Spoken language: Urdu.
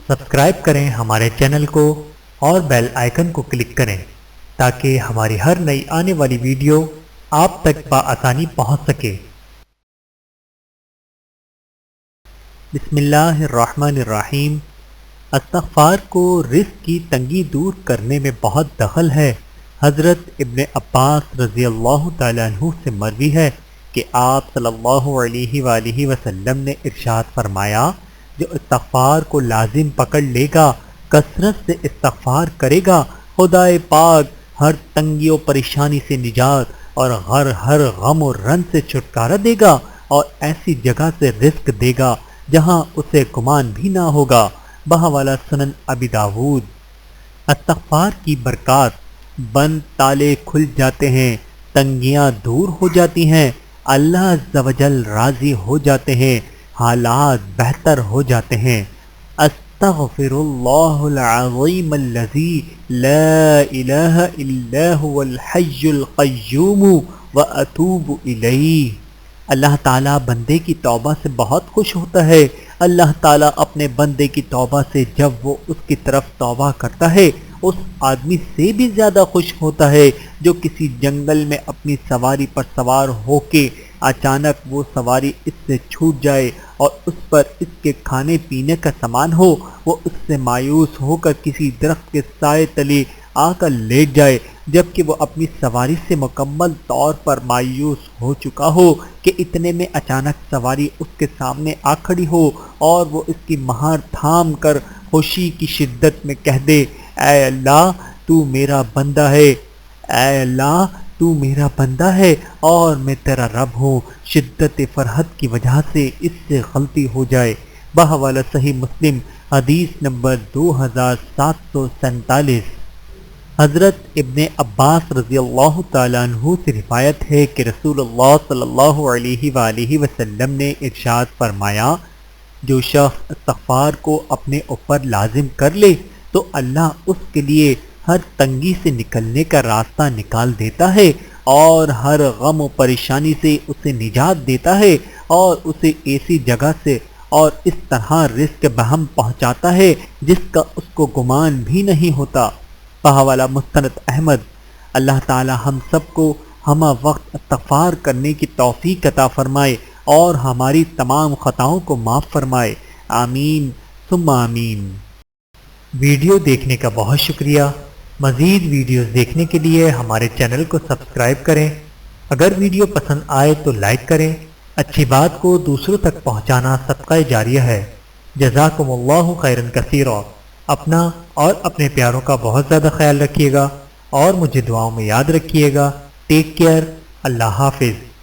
سبسکرائب کریں ہمارے چینل کو اور بیل آئیکن کو کلک کریں تاکہ ہماری ہر نئی آنے والی ویڈیو آپ تک بآسانی پہنچ سکے۔ بسم اللہ الرحمن الرحیم۔ استغفار کو رزق کی تنگی دور کرنے میں بہت دخل ہے۔ حضرت ابن عباس رضی اللہ تعالیٰ عنہ سے مروی ہے کہ آپ صلی اللہ علیہ وآلہ وسلم نے ارشاد فرمایا، جو استغفار کو لازم پکڑ لے گا، کثرت سے استغفار کرے گا، خدائے پاک ہر تنگی و پریشانی سے نجات اور ہر غم و رن سے چھٹکارا دے گا اور ایسی جگہ سے رزق دے گا جہاں اسے گمان بھی نہ ہوگا۔ بحوالہ سنن ابی داود۔ استغفار کی برکات، بند تالے کھل جاتے ہیں، تنگیاں دور ہو جاتی ہیں، اللہ عز و جل راضی ہو جاتے ہیں، حالات بہتر ہو جاتے ہیں۔ استغفر اللہ العظیم الذی لا الہ الا هو الحی القیوم واتوب الیہ۔ اللہ تعالیٰ بندے کی توبہ سے بہت خوش ہوتا ہے۔ اللہ تعالیٰ اپنے بندے کی توبہ سے جب وہ اس کی طرف توبہ کرتا ہے، اس آدمی سے بھی زیادہ خوش ہوتا ہے جو کسی جنگل میں اپنی سواری پر سوار ہو کے اچانک وہ سواری اس سے چھوٹ جائے اور اس پر اس کے کھانے پینے کا سامان ہو، وہ اس سے مایوس ہو کر کسی درخت کے سائے تلے آ کر لیٹ جائے، جبکہ وہ اپنی سواری سے مکمل طور پر مایوس ہو چکا ہو کہ اتنے میں اچانک سواری اس کے سامنے آ کھڑی ہو اور وہ اس کی مہار تھام کر خوشی کی شدت میں کہہ دے، اے اللہ تو میرا بندہ ہے، اے اللہ تو میرا بندہ ہے اور میں تیرا رب ہوں۔ شدت فرحت کی وجہ سے اس سے غلطی ہو جائے۔ بحوالہ صحیح مسلم، حدیث نمبر 2747۔ حضرت ابن عباس رضی اللہ تعالیٰ عنہ سے روایت ہے کہ رسول اللہ صلی اللہ علیہ وآلہ وسلم نے ارشاد فرمایا، جو شخص استغفار کو اپنے اوپر لازم کر لے تو اللہ اس کے لیے ہر تنگی سے نکلنے کا راستہ نکال دیتا ہے اور ہر غم و پریشانی سے اسے نجات دیتا ہے اور اسے ایسی جگہ سے اور اس طرح رزق بہم پہنچاتا ہے جس کا اس کو گمان بھی نہیں ہوتا۔ بحوالہ مستند احمد۔ اللہ تعالی ہم سب کو ہمہ وقت استغفار کرنے کی توفیق عطا فرمائے اور ہماری تمام خطاؤں کو معاف فرمائے، آمین ثم آمین۔ ویڈیو دیکھنے کا بہت شکریہ۔ مزید ویڈیوز دیکھنے کے لیے ہمارے چینل کو سبسکرائب کریں۔ اگر ویڈیو پسند آئے تو لائک کریں۔ اچھی بات کو دوسروں تک پہنچانا صدقہ جاریہ ہے۔ جزاکم اللہ خیرا کثیرا۔ اپنا اور اپنے پیاروں کا بہت زیادہ خیال رکھیے گا اور مجھے دعاؤں میں یاد رکھیے گا۔ Take care. اللہ حافظ۔